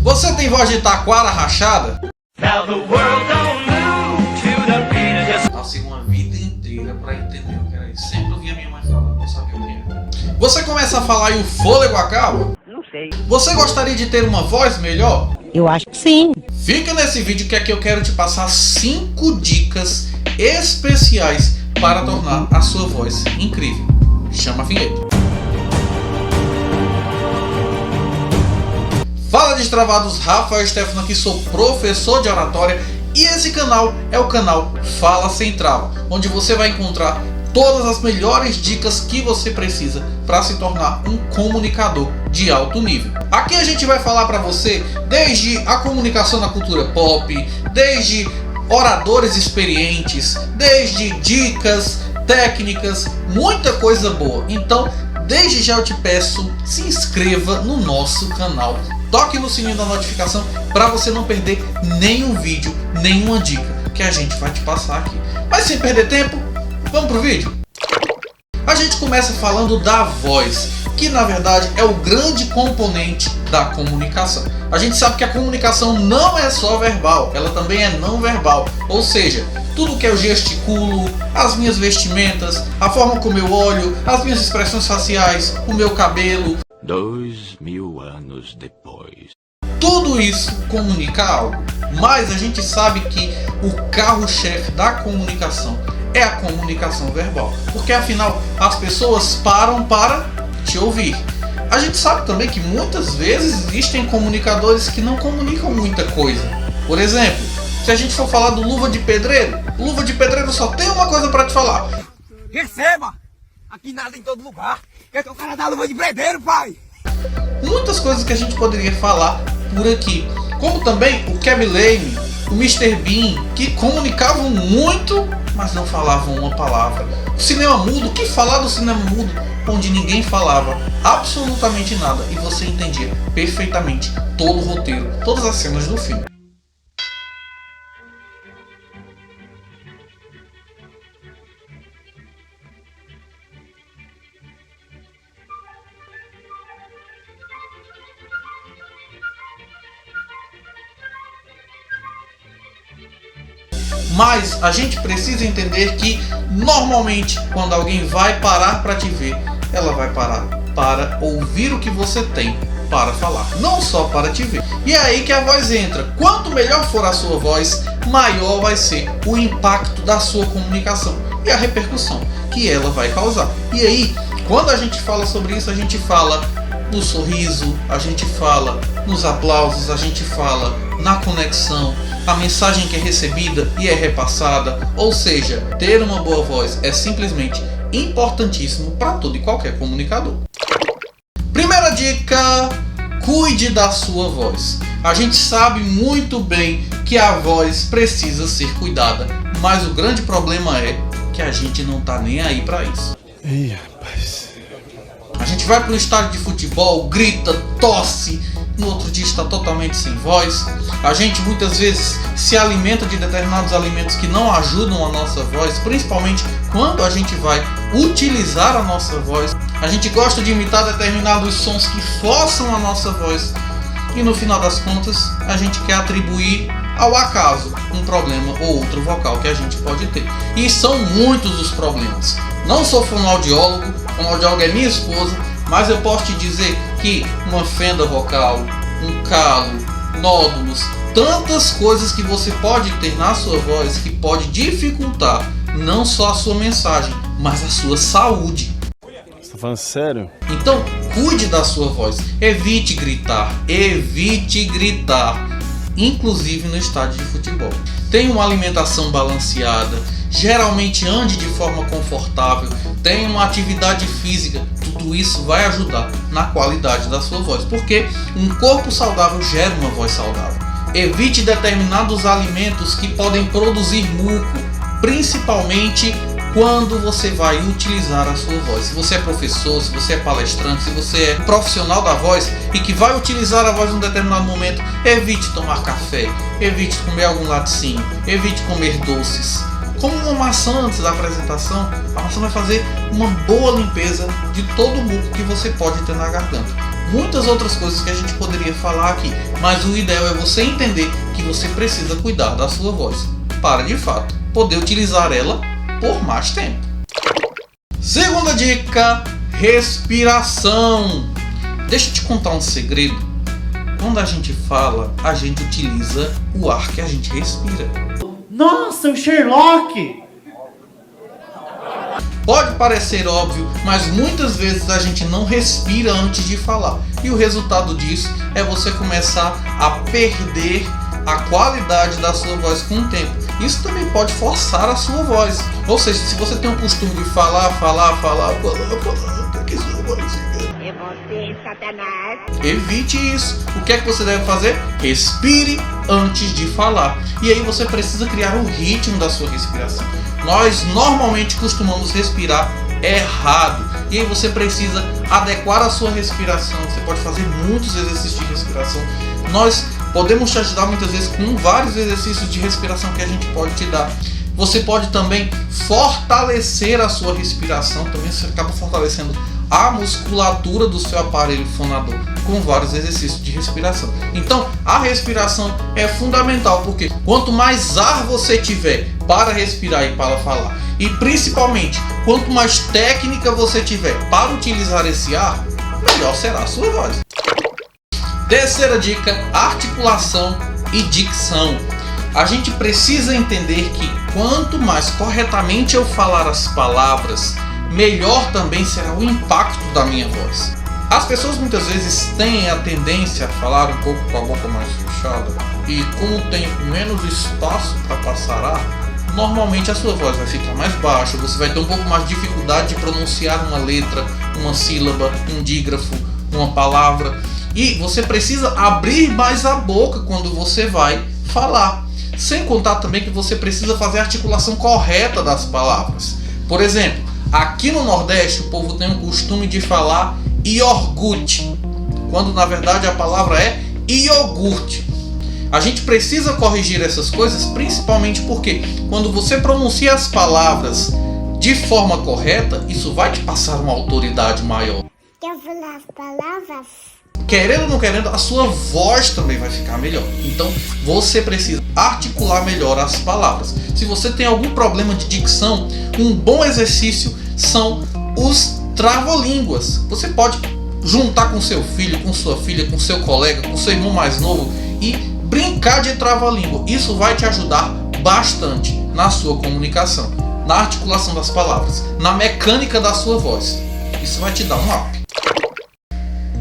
Você tem voz de taquara rachada? Passei uma vida inteira pra entender o que era isso. Sempre ouvia minha mãe falando, não sabia o que era. Você começa a falar e o fôlego acaba? Não sei. Você gostaria de ter uma voz melhor? Eu acho que sim. Fica nesse vídeo que aqui eu quero te passar 5 dicas especiais para tornar a sua voz incrível. Chama a vinheta. Fala destravados, Rafael Stefano aqui, sou professor de oratória e esse canal é o canal Fala Sem Trava, onde você vai encontrar todas as melhores dicas que você precisa para se tornar um comunicador de alto nível. Aqui a gente vai falar para você desde a comunicação na cultura pop, desde oradores experientes, desde dicas, técnicas, muita coisa boa. Então, desde já eu te peço, se inscreva no nosso canal. Toque no sininho da notificação para você não perder nenhum vídeo, nenhuma dica que a gente vai te passar aqui. Mas sem perder tempo, vamos pro vídeo? A gente começa falando da voz, que na verdade é o grande componente da comunicação. A gente sabe que a comunicação não é só verbal, ela também é não verbal. Ou seja, tudo que eu gesticulo, as minhas vestimentas, a forma como eu olho, as minhas expressões faciais, o meu cabelo. 2000 anos depois. Tudo isso comunica algo, mas a gente sabe que o carro-chefe da comunicação é a comunicação verbal, porque afinal as pessoas param para te ouvir. A gente sabe também que muitas vezes existem comunicadores que não comunicam muita coisa. Por exemplo, se a gente for falar do Luva de Pedreiro, o Luva de Pedreiro só tem uma coisa para te falar: receba! Aqui nada em todo lugar. É que o cara dá luva de pedreiro, pai. Muitas coisas que a gente poderia falar por aqui, como também o Kevin Lane, o Mr. Bean, que comunicavam muito, mas não falavam uma palavra. O cinema mudo, o que falar do cinema mudo, onde ninguém falava absolutamente nada e você entendia perfeitamente todo o roteiro, todas as cenas do filme. Mas a gente precisa entender que normalmente quando alguém vai parar para te ver, ela vai parar para ouvir o que você tem para falar, não só para te ver. E é aí que a voz entra. Quanto melhor for a sua voz, maior vai ser o impacto da sua comunicação e a repercussão que ela vai causar. E aí, quando a gente fala sobre isso, a gente fala no sorriso, a gente fala nos aplausos, a gente fala na conexão, a mensagem que é recebida e é repassada. Ou seja, ter uma boa voz é simplesmente importantíssimo para todo e qualquer comunicador. Primeira dica: cuide da sua voz. A gente sabe muito bem que a voz precisa ser cuidada, mas o grande problema é que a gente não tá nem aí para isso. Ih, rapaz. A gente vai para o estádio de futebol, grita, tosse, no outro dia está totalmente sem voz. A gente muitas vezes se alimenta de determinados alimentos que não ajudam a nossa voz, principalmente quando a gente vai utilizar a nossa voz. A gente gosta de imitar determinados sons que forçam a nossa voz e no final das contas a gente quer atribuir ao acaso um problema ou outro vocal que a gente pode ter. E são muitos os problemas. Não sou fonoaudiólogo, fonoaudiólogo é minha esposa, mas eu posso te dizer que uma fenda vocal, um calo, nódulos, tantas coisas que você pode ter na sua voz que pode dificultar não só a sua mensagem, mas a sua saúde. Você tá falando sério? Então, cuide da sua voz, evite gritar, inclusive no estádio de futebol. Tenha uma alimentação balanceada, geralmente ande de forma confortável, tenha uma atividade física. Tudo isso vai ajudar na qualidade da sua voz, porque um corpo saudável gera uma voz saudável. Evite determinados alimentos que podem produzir muco, principalmente quando você vai utilizar a sua voz. Se você é professor, se você é palestrante, se você é profissional da voz e que vai utilizar a voz em um determinado momento, evite tomar café, evite comer algum laticínio, evite comer doces. Como uma maçã antes da apresentação, a maçã vai fazer uma boa limpeza de todo o muco que você pode ter na garganta. muitas outras coisas que a gente poderia falar aqui, mas o ideal é você entender que você precisa cuidar da sua voz para de fato poder utilizar ela por mais tempo. Segunda dica, respiração. Deixa eu te contar um segredo. Quando a gente fala, a gente utiliza o ar que a gente respira. Nossa, o Sherlock! Pode parecer óbvio, mas muitas vezes a gente não respira antes de falar. E o resultado disso é você começar a perder a qualidade da sua voz com o tempo. Isso também pode forçar a sua voz. Ou seja, se você tem o costume de falar, que sua voz É você, Satanás. evite isso. O que é que você deve fazer? Respire antes de falar. E aí você precisa criar o ritmo da sua respiração. Nós normalmente costumamos respirar errado. E aí você precisa adequar a sua respiração. Você pode fazer muitos exercícios de respiração. Nós podemos te ajudar muitas vezes com vários exercícios de respiração que a gente pode te dar. Você pode também fortalecer a sua respiração. Também você acaba fortalecendo a musculatura do seu aparelho fonador com vários exercícios de respiração. Então a respiração é fundamental, porque quanto mais ar você tiver para respirar e para falar, e principalmente quanto mais técnica você tiver para utilizar esse ar, melhor será a sua voz. Terceira dica, articulação e dicção. A gente precisa entender que quanto mais corretamente eu falar as palavras, melhor também será o impacto da minha voz. As pessoas muitas vezes têm a tendência a falar um pouco com a boca mais fechada, e como tem menos espaço para passar ar, normalmente a sua voz vai ficar mais baixa, você vai ter um pouco mais de dificuldade de pronunciar uma letra, uma sílaba, um dígrafo, uma palavra, e você precisa abrir mais a boca quando você vai falar. Sem contar também que você precisa fazer a articulação correta das palavras. Por exemplo, aqui no Nordeste o povo tem o costume de falar iogurte, quando na verdade a palavra é iogurte. A gente precisa corrigir essas coisas, principalmente porque quando você pronuncia as palavras de forma correta, isso vai te passar uma autoridade maior. Quer falar as palavras? Querendo ou não querendo, a sua voz também vai ficar melhor. Então você precisa articular melhor as palavras. Se você tem algum problema de dicção, um bom exercício são os trava-línguas. Você pode juntar com seu filho, com sua filha, com seu colega, com seu irmão mais novo e brincar de trava-língua. Isso vai te ajudar bastante na sua comunicação, na articulação das palavras, na mecânica da sua voz. Isso vai te dar um up.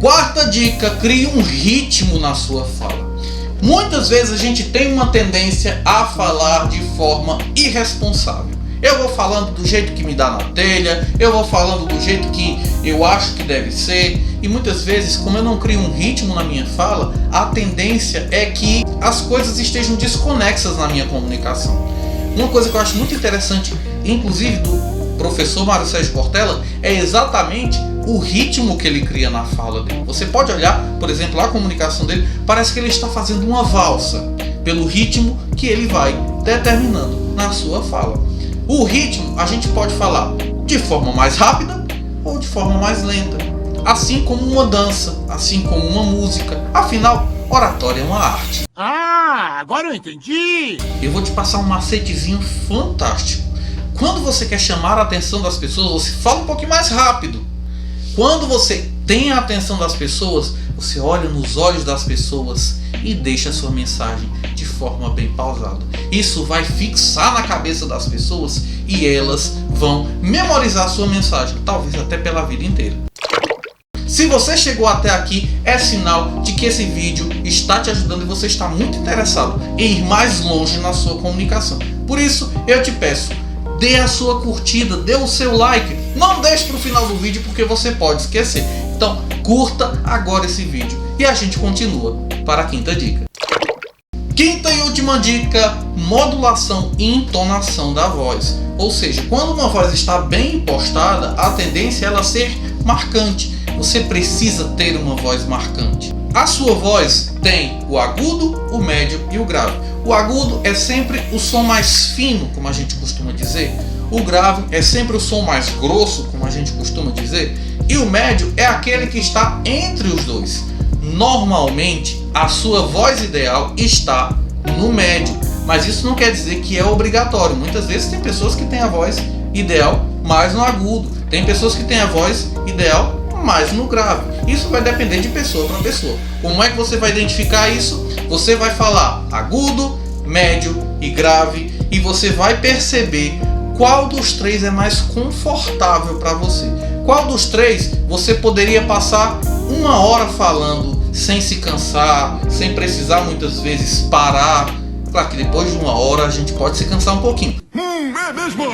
Quarta dica, crie um ritmo na sua fala. Muitas vezes a gente tem uma tendência a falar de forma irresponsável. Eu vou falando do jeito que me dá na telha, eu vou falando do jeito que eu acho que deve ser, e muitas vezes, como eu não crio um ritmo na minha fala, a tendência é que as coisas estejam desconexas na minha comunicação. Uma coisa que eu acho muito interessante, inclusive do professor Mário Sérgio Cortella, é exatamente o ritmo que ele cria na fala dele. Você pode olhar, por exemplo, a comunicação dele, parece que ele está fazendo uma valsa, pelo ritmo que ele vai determinando na sua fala. O ritmo a gente pode falar de forma mais rápida ou de forma mais lenta, assim como uma dança, assim como uma música. Afinal, oratória é uma arte. Ah, agora eu entendi! Eu vou te passar um macetezinho fantástico. Quando você quer chamar a atenção das pessoas, você fala um pouquinho mais rápido. Quando você tem a atenção das pessoas, você olha nos olhos das pessoas e deixa a sua mensagem de forma bem pausada. Isso vai fixar na cabeça das pessoas e elas vão memorizar a sua mensagem, talvez até pela vida inteira. Se você chegou até aqui, é sinal de que esse vídeo está te ajudando e você está muito interessado em ir mais longe na sua comunicação. Por isso, eu te peço, dê a sua curtida, dê o seu like, não deixe para o final do vídeo porque você pode esquecer. Então curta agora esse vídeo e a gente continua para a quinta dica. Quinta e última dica, modulação e entonação da voz. Ou seja, quando uma voz está bem impostada, a tendência é ela ser marcante. Você precisa ter uma voz marcante. A sua voz tem o agudo, o médio e o grave. O agudo é sempre o som mais fino, como a gente costuma dizer. O grave é sempre o som mais grosso, como a gente costuma dizer, e o médio é aquele que está entre os dois. Normalmente, a sua voz ideal está no médio, mas isso não quer dizer que é obrigatório. Muitas vezes tem pessoas que têm a voz ideal mais no agudo, tem pessoas que têm a voz ideal mais no grave. Isso vai depender de pessoa para pessoa. Como é que você vai identificar isso? Você vai falar agudo, médio e grave e você vai perceber qual dos três é mais confortável para você. Qual dos três você poderia passar 1 hora falando sem se cansar, sem precisar muitas vezes parar. Claro que depois de 1 hora a gente pode se cansar um pouquinho. É mesmo?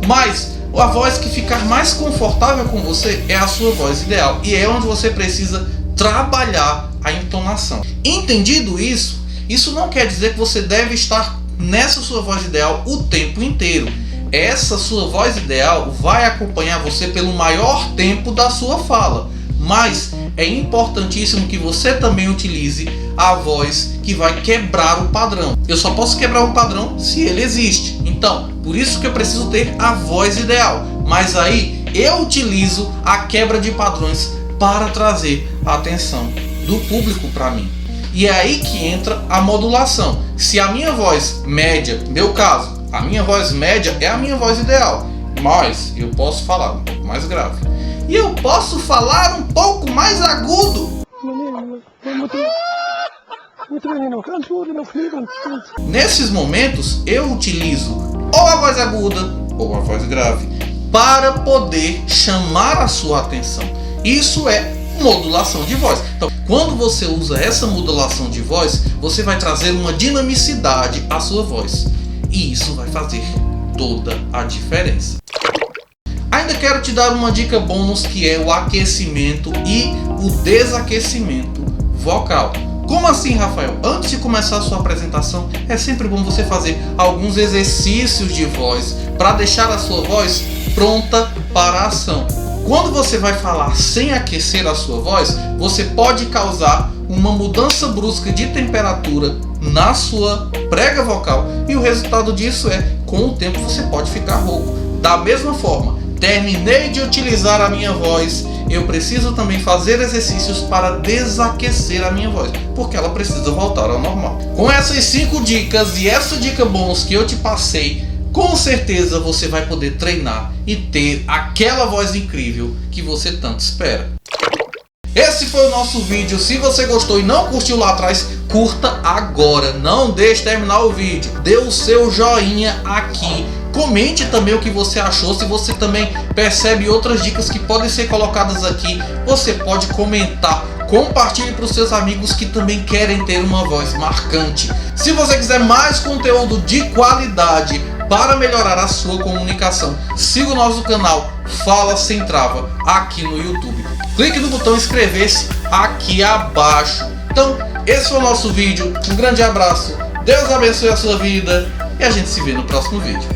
Mas a voz que ficar mais confortável com você é a sua voz ideal. E é onde você precisa trabalhar a entonação. Entendido isso, isso não quer dizer que você deve estar nessa sua voz ideal o tempo inteiro. Essa sua voz ideal vai acompanhar você pelo maior tempo da sua fala. Mas é importantíssimo que você também utilize a voz que vai quebrar o padrão. Eu só posso quebrar o padrão se ele existe. Então, por isso que eu preciso ter a voz ideal. Mas aí eu utilizo a quebra de padrões para trazer a atenção do público para mim. E é aí que entra a modulação. Se a minha voz média, meu caso, a minha voz média é a minha voz ideal, mas eu posso falar um pouco mais grave. E eu posso falar um pouco mais agudo. Nesses momentos eu utilizo ou a voz aguda ou a voz grave para poder chamar a sua atenção. Isso é modulação de voz. Então, quando você usa essa modulação de voz, você vai trazer uma dinamicidade à sua voz. E isso vai fazer toda a diferença. Ainda quero te dar uma dica bônus, que é o aquecimento e o desaquecimento vocal. Como assim, Rafael? Antes de começar a sua apresentação, é sempre bom você fazer alguns exercícios de voz para deixar a sua voz pronta para a ação. Quando você vai falar sem aquecer a sua voz, você pode causar uma mudança brusca de temperatura na sua prega vocal e o resultado disso é, com o tempo você pode ficar rouco. Da mesma forma, terminei de utilizar a minha voz, eu preciso também fazer exercícios para desaquecer a minha voz, porque ela precisa voltar ao normal. Com essas 5 dicas e essa dica bônus que eu te passei, com certeza você vai poder treinar e ter aquela voz incrível que você tanto espera. Esse foi o nosso vídeo. Se você gostou e não curtiu lá atrás, curta agora. Não deixe terminar o vídeo. Dê o seu joinha aqui. Comente também o que você achou. Se você também percebe outras dicas que podem ser colocadas aqui, você pode comentar. Compartilhe para os seus amigos que também querem ter uma voz marcante. Se você quiser mais conteúdo de qualidade para melhorar a sua comunicação, siga o nosso canal Fala Sem Trava aqui no YouTube. Clique no botão inscrever-se aqui abaixo. Então, esse foi o nosso vídeo. Um grande abraço. Deus abençoe a sua vida e a gente se vê no próximo vídeo.